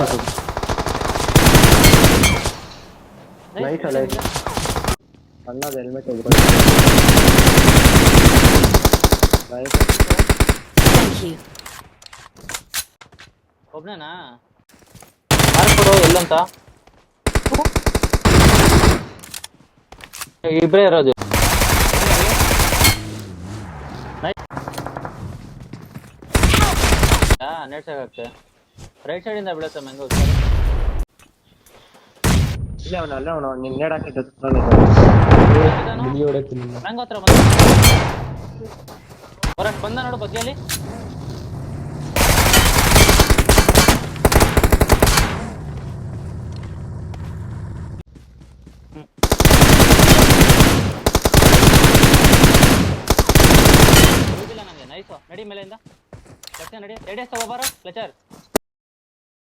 Nice nice ಸಣ್ಣದ helmet ಹೋಗ್ಬೋದು nice Thank you. ಒಬ್ನೇನಾ ಮಾರ್ಕೊಡು ಎಲ್ಲಂತ ಇಬ್ರೇ ಇರೋದು ನೆಟ್ ಸಾಕಾಗ್ತದೆ ರೈಟ್ ಸೈಡ್ ಇಂದ ಬೀಳುತ್ತೆ ಮ್ಯಾಂಗೋ ಇಲ್ಲ ಅವನು ನೀನ್ ನೇಡ್ ಹಾಕಿದ್ದು ಮ್ಯಾಂಗೋ ಹತ್ರ ಹೊರಗೆ ಬಂದ ನೋಡು ಬಗ್ಗೆಯಲ್ಲಿ ನನಗೆ ನೈಸು ನಡಿ ಮೇಲೆಯಿಂದ ನಡಿ ರೆಡಿ ತಗೋಬಾರ ಲೆಚರ್